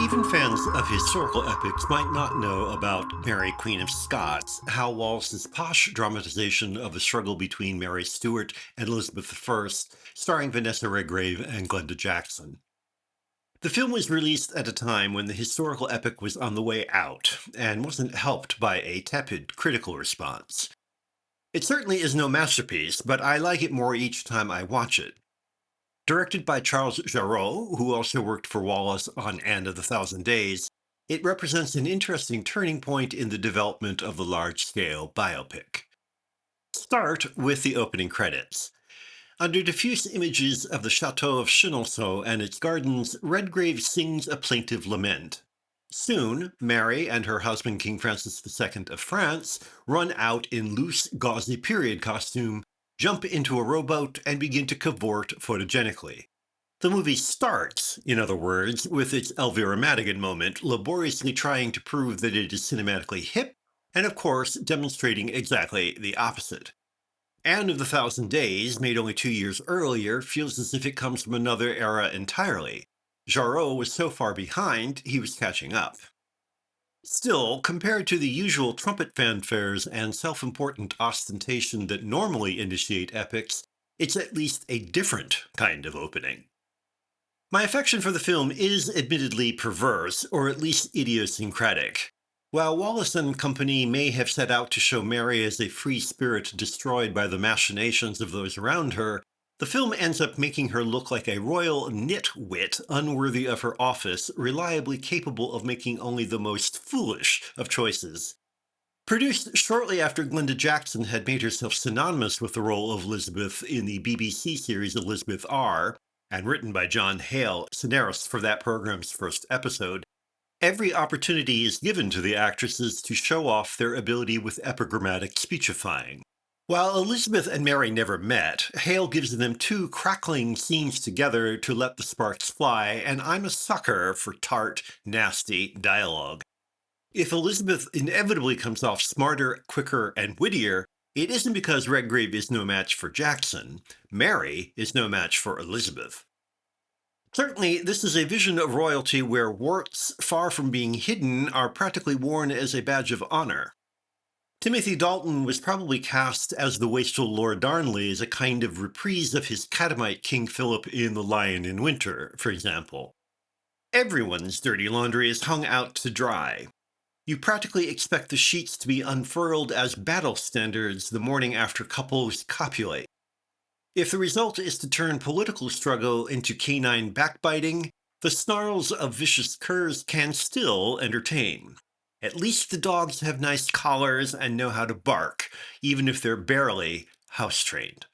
Even fans of historical epics might not know about Mary, Queen of Scots, Hal Wallis's posh dramatization of the struggle between Mary Stuart and Elizabeth I, starring Vanessa Redgrave and Glenda Jackson. The film was released at a time when the historical epic was on the way out and wasn't helped by a tepid critical response. It certainly is no masterpiece, but I like it more each time I watch it. Directed by Charles Jarreau, who also worked for Wallace on Anne of the Thousand Days, it represents an interesting turning point in the development of the large-scale biopic. Start with the opening credits. Under diffuse images of the Chateau of Chenonceau and its gardens, Redgrave sings a plaintive lament. Soon, Mary and her husband King Francis II of France run out in loose, gauzy period costume, jump into a rowboat, and begin to cavort photogenically. The movie starts, in other words, with its Elvira Madigan moment, laboriously trying to prove that it is cinematically hip, and of course, demonstrating exactly the opposite. Anne of the Thousand Days, made only 2 years earlier, feels as if it comes from another era entirely. Jarreau was so far behind, he was catching up. Still, compared to the usual trumpet fanfares and self-important ostentation that normally initiate epics, it's at least a different kind of opening. My affection for the film is admittedly perverse, or at least idiosyncratic. While Wallace and Company may have set out to show Mary as a free spirit destroyed by the machinations of those around her, the film ends up making her look like a royal nitwit unworthy of her office, reliably capable of making only the most foolish of choices. Produced shortly after Glenda Jackson had made herself synonymous with the role of Elizabeth in the BBC series Elizabeth R., and written by John Hale, scenarist for that program's first episode, every opportunity is given to the actresses to show off their ability with epigrammatic speechifying. While Elizabeth and Mary never met, Hale gives them two crackling scenes together to let the sparks fly, and I'm a sucker for tart, nasty dialogue. If Elizabeth inevitably comes off smarter, quicker, and wittier, it isn't because Redgrave is no match for Jackson. Mary is no match for Elizabeth. Certainly, this is a vision of royalty where warts, far from being hidden, are practically worn as a badge of honor. Timothy Dalton was probably cast as the wastrel Lord Darnley as a kind of reprise of his catamite King Philip in The Lion in Winter, for example. Everyone's dirty laundry is hung out to dry. You practically expect the sheets to be unfurled as battle standards the morning after couples copulate. If the result is to turn political struggle into canine backbiting, the snarls of vicious curs can still entertain. At least the dogs have nice collars and know how to bark, even if they're barely house-trained.